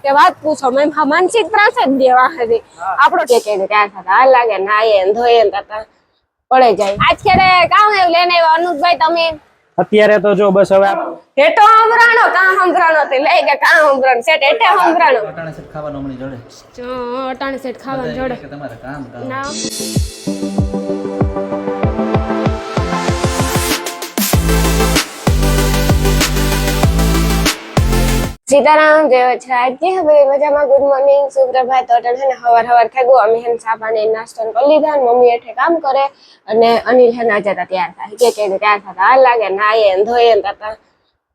કે વાત પૂછો મેં માનસિક ત્રાસ જ દેવા હતી આપણો કે ત્યાં થતા હાલ લાગે નાયે ધોયે તતા પડે જાય આજ ક્યારે કામ એવું લઈને આવ્યા અનુજભાઈ તમે અત્યારે તો જો બસ હવે હેટો હંભરાણો કામ હંભરાણો તે લઈ કે કામ હંભરાણો સેટ હેટે હંભરાણો અટાણે સેટ ખાવાનું મળી જોડે જો અટાણે સેટ ખાવાનું જોડે કે તમારે કામ ના सीताराम जय वज्राज्ञ હવે મજામાં ગુડ મોર્નિંગ સુપ્રભાત અટણ હે ને હવાર થઈ અમે હે ચા પાણી નાસ્તો કરી લીધા મમ્મી એઠે કામ કરે અને અનિલ હે ના જતા તૈયાર થાય કે તૈયાર થતા હાલ લાગે નાયે ધોયે તતા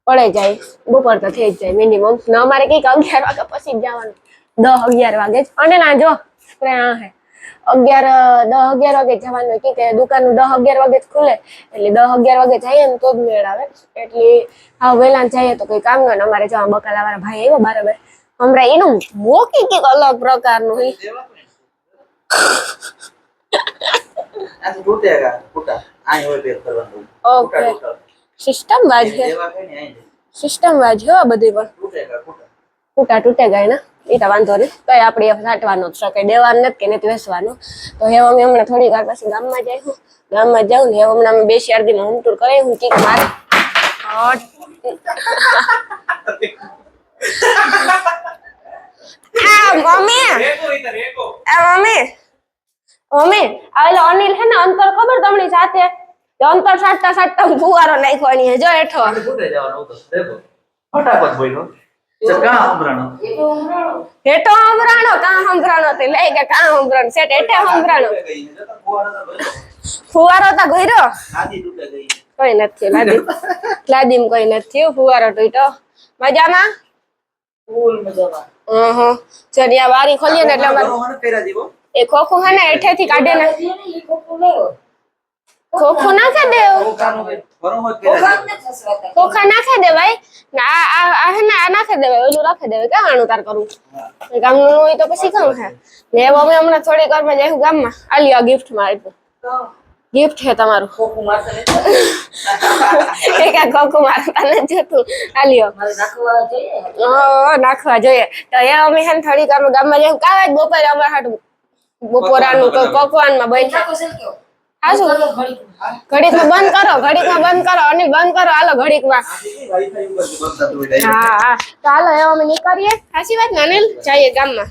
પડે જાય બપોર તો થઈ જાય મિનિમમ ન અમારે કઈક 11 વાગે પછી જવાનું 10-11 વાગે અને ના જો આ હે 10-11 વાગે જવાનું કે દુકાન 10-11 વાગે જ ખુલે એટલે 10-11 વાગે જઈએ ને તો જ મેળ આવે એટલે હા વેલા જઈએ તો કઈ કામ ન અમારે જો બકાલા વાળા ભાઈ આવ્યો બરાબર હમણાં એનું મોકી કઈક અલગ પ્રકારનું હે આ ટૂટેગા ટૂટા આય હોય પેર કરવાનું ઓકે સિસ્ટમ વાજ છે સિસ્ટમ વાજ હો બધી પણ ટૂટેગા ને એ તો વાંધો નહીં કઈ આપણે સાટવાનું જ છે કઈ દેવાનું નથી કે નથી વેચવાનું તો હવે અમે હમણાં થોડી વાર પછી ગામમાં જાઉં ને હવે હમણાં અમે 2 શેરડીમાં હોમ ટૂર કરી હું કીક મારે મમ્મી આ અનિલ હે ને અંતર ખબર તમને સાથે અંતર સાટતા ફુવારો નાખ્યો જો હેઠો ફૂટે જવાનું તો દેખો ફટાફટ બોલ્યો કા હંભરાણો હેઠો હંભરાણો કા હંભરાણો તે લઈ કે કા હંભરાણો સેટ હેઠે હંભરાણો ફુવારો તો ગઈરો આધી તૂટે ગઈ કોઈ નથી લાદીમ કોઈ નથી ફુવારો તૂટ્યો મજામાં ફૂલ મજામાં ચરિયા વારી ખોલીએ ને એટલે અમારે કર્યા દીવો એ ખોખું હે ને હેઠેથી કાઢે ને ખોખું નાખે દે ખોખા નાખે દે ભાઈ આ હે ને આ નાખે દેવાય ઓલું રાખે દેવાય કેવાનું તાર કરું ગામનું હોય તો પછી કામ છે ને એવો અમે હમણાં થોડી વારમાં જઈશું ગામમાં આલી આ ગિફ્ટ માં આપ્યું ગિફ્ટ છે તમારું ખોખું મારતા ને એક ખોખું મારતા નથી જતું આલ્યો નાખવા જોઈએ તો એ અમે હે થોડી વારમાં ગામમાં જઈશું કાવે બપોરે અમાર હાટું બપોરાનું પકવાનમાં બની હા શું ઘડીકમાં બંધ કરો અનિલ બંધ કરો હાલો ઘડીકમાં હા તો હાલો હવે અમે નીકળીએ સાચી વાત ને અનિલ જઈએ ગામમાં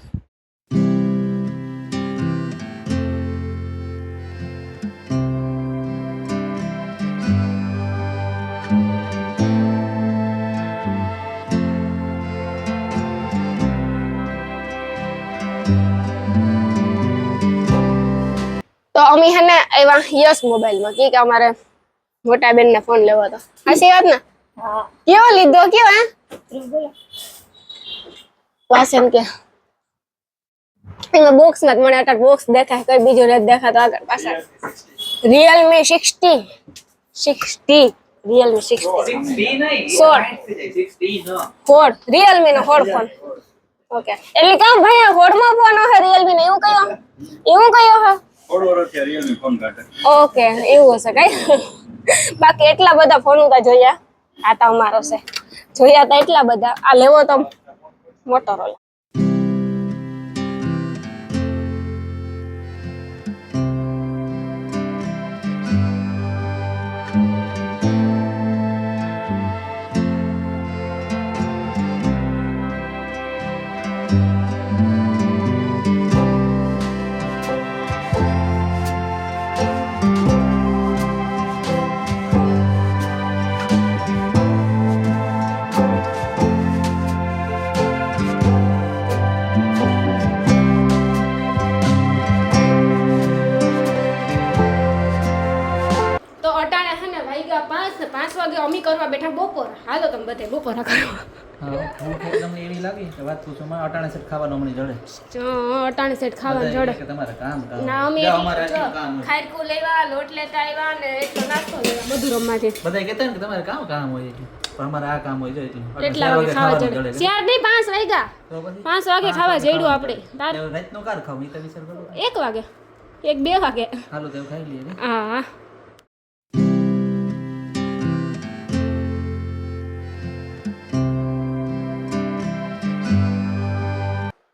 તો અમે હે ને એવા યસ મોબાઈલમાં કે અમારે મોટા બેન ને ફોન લેવો હતો સાચી વાત ને હા કયો લીધો કયો હે વાસન કે એમાં બોક્સ માં મને અટાર બોક્સ દેખાય કઈ બીજું નથી દેખાતો આગળ પાછળ Realme 60 Realme 60 Realme નો હોડ ફોન ઓકે એટલે કામ ભાઈ હોડમાં ફોન હે Realme ને એવું કયો હે ઓકે એવું હશે કઈ બાકી એટલા બધા ફોન ઉતા જોયા આ તો અમારો છે જોયા તો એટલા બધા આ લેવો તો મોટોરોલા પાંચ વાગે અમી કરવા બેઠા બપોર હાલો તમે બધે બપોરા કરવા ભૂખ તમને એવી લાગી કે વાત પૂછો માં અટાણે સેટ ખાવાનું મળી જોડે અટાણે સેટ ખાવાનું જોડે કે તમારે કામ ના અમે અમારે કામ ખાયકુ લેવા લોટ લેતા આવ્યા ને એટલો નાસ્તો લેવા બધું રમવાથી બધાય કહેતા ને કે તમારે કામ હોય પણ અમારે આ કામ હોય જોઈએ એટલા વાગે ખાવા જડે ચાર નહીં 5 વાગ્યા 5 વાગે ખાવા જઈડું આપણે રાતનો કાર ખાવ ઈ તો વિચાર કરો 1 વાગે 1-2 વાગે હાલો તો ખાઈ લઈએ હા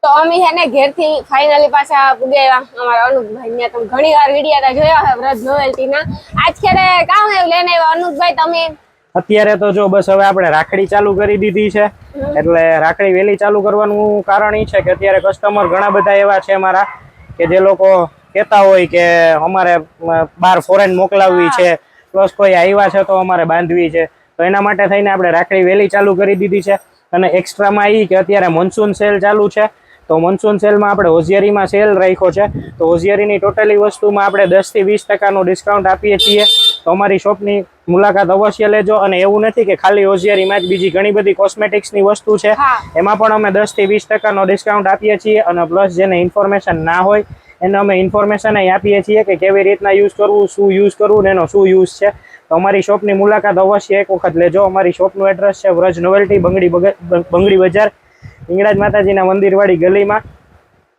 તો અમે છે ને ઘેરથી ફાઇનલી પાછા પુગ્યા અમારા અનુપભાઈ ને તમે ઘણી વાર વિડીયો જોયા હોય વ્રત નોવેલ્ટી ના આજ ક્યારે કામ એવું લઈને આવ્યા અનુપભાઈ તમે? અત્યારે તો જો બસ હવે આપણે રાખડી ચાલુ કરી દીધી છે, એટલે રાખડી વહેલી ચાલુ કરવાનું કારણ એ છે કે અત્યારે કસ્ટમર ઘણા બધા એવા છે મારા કે જે લોકો કહેતા હોય કે અમારે બહાર ફોરેન મોકલાવવી છે, પ્લસ કોઈ આવ્યા છે તો અમારે બાંધવી છે, તો એના માટે થઈને આપણે રાખડી વહેલી ચાલુ કરી દીધી છે. અને એક્સ્ટ્રામાં એ કે અત્યારે મોન્સૂન સેલ ચાલુ છે, તો મોન્સૂન સેલમાં આપણે હોશિયારીમાં સેલ રાખ્યો છે, તો હોશિયારીની ટોટલી વસ્તુમાં આપણે 10 થી 20% ડિસ્કાઉન્ટ આપીએ છીએ. તો અમારી શોપની મુલાકાત અવશ્ય લેજો. અને એવું નથી કે ખાલી હોશિયારીમાં જ, બીજી ઘણી બધી કોસ્મેટિક્સની વસ્તુ છે એમાં પણ અમે 10 થી 20% ડિસ્કાઉન્ટ આપીએ છીએ. અને પ્લસ જેને ઇન્ફોર્મેશન ના હોય એને અમે ઇન્ફોર્મેશન આપીએ છીએ કે કેવી રીતના યુઝ કરવું, શું યુઝ કરવું ને એનો શું યુઝ છે. તો અમારી શોપની મુલાકાત અવશ્ય એક વખત લેજો. અમારી શોપનું એડ્રેસ છે વ્રજ નોવેલ્ટી, બંગડી બજાર, હિંગળાજ માતાજીના મંદિરવાળી ગલીમાં,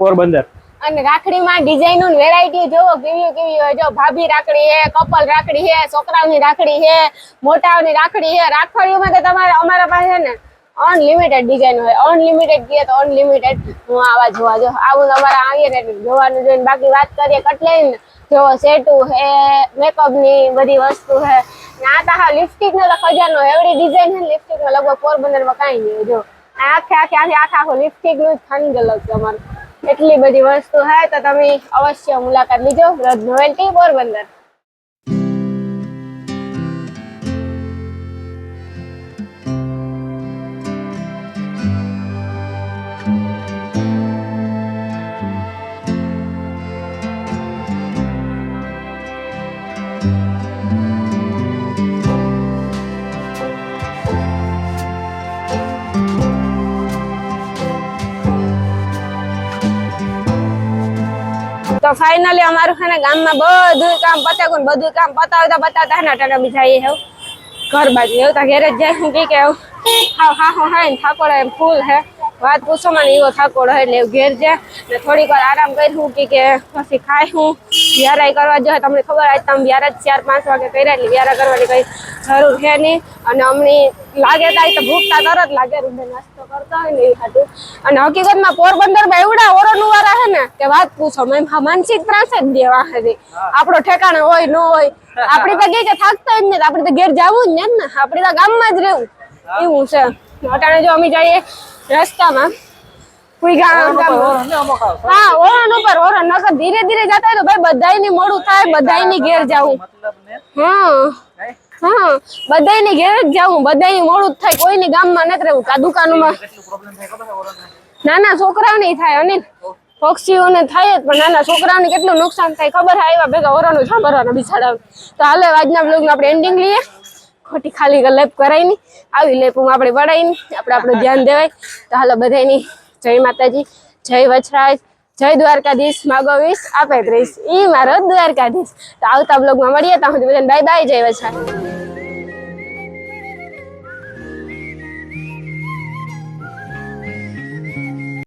પોરબંદર. અને રાખડીમાં ડિઝાઇનો વેરાયટી જોવો કેવી કેવી હોય. જો ભાભી રાખડી હે, કપલ રાખડી હે, છોકરાઓની રાખડી હે, મોટાઓની રાખડી હે. રાખડીઓમાં તો તમારે અમારા પાસે ને અનલિમિટેડ ડિઝાઇન હોય. અનલિમિટેડ કીએ તો અનલિમિટેડ. હું આવા જોવા જો આવું અમારા આવીએ ને જોવાનું જોઈને બાકી વાત કરીએ કટલેન જો સેટુ હે, મેકઅપ ની બધી વસ્તુ હે. ના તો હા લિપસ્ટિક નો તો ખજાનો એવડી ડિઝાઇન છે લિપસ્ટિક નો લગભગ પોરબંદરમાં કાંઈ નહીં. જો આખે લિપસ્ટિક નું ખંડ અલગ છે અમારું. એટલી બધી વસ્તુ હે તો તમે અવશ્ય મુલાકાત લીજો વ્રજ નોવેલ્ટી પોરબંદર. તો ફાઇનલી અમારું છે ને ગામમાં બધું કામ પતાવ્યું ને બધું કામ પતાવતા ને અટાણે બી જઈએ હવે ઘર બાજુ. એવું તો ઘેરે જ જાય હું કે હા ને ઠાકોર એમ ફૂલ હે વાત પૂછો મને એવો ઠાકોર હે એટલે ઘેર જાય ને થોડીક વાર આરામ કર્યું કે પછી ખાય હું વ્યારાય કરવા જોઈએ. તમને ખબર આજ તમે વ્યારા જ 4-5 વાગે કર્યા એટલે વ્યારા કરવાની કઈ જરૂર છે નહીં. અને અમને લાગે તો ભૂખતા તરત લાગે રૂબે નાસ્તો કરતા હોય ને એ ખાતું. અને હકીકતમાં પોરબંદરમાં એવડા ઓરોનું વાળા છે ને કે વાત પૂછો માનસિક ત્રાસ જ દેવા હતી. આપણો ઠેકાણે હોય ન હોય આપડી તો કે થાકતા જ નહીં, આપડે તો ઘેર જવું જ ને આપડે તો ગામમાં જ રહેવું એવું છે. અટાણે જો અમે જઈએ રસ્તામાં હા ઓરન ઉપર ઓરન નકર ધીરે ધીરે જતા હોય તો ભાઈ બધાયને મોડું થાય, બધાયની ઘેર જવું. હા બધાયની ઘેર જ જવું, બધાયને મોડું જ થાય, કોઈની ગામમાં નથી રહેવું. આ દુકાનોમાં નાના છોકરાઓને થાય અને પક્ષીઓને થાય જ, પણ નાના છોકરાઓને કેટલું નુકસાન થાય ખબર છે. આવ્યા ભેગા ઓરવાનું સાંભળવાના બિછાડાવ. તો હાલે આજના બ્લોગમાં આપણે એન્ડિંગ લઈએ. ખોટી ખાલી લેપ કરાય નહીં, આવી લેપું આપણે પડાય નહીં, આપણું ધ્યાન દેવાય. તો હાલો બધાની જય માતાજી, જય વછરાજ, જય દ્વારકાધીશ. માગવીશ આપે જ રહીશ ઈ મારો દ્વારકાધીશ. તો આવતા બ્લોગમાં મળીએ. ત્યાં સુધી બધાને બાય બાય, જય વછરાજ.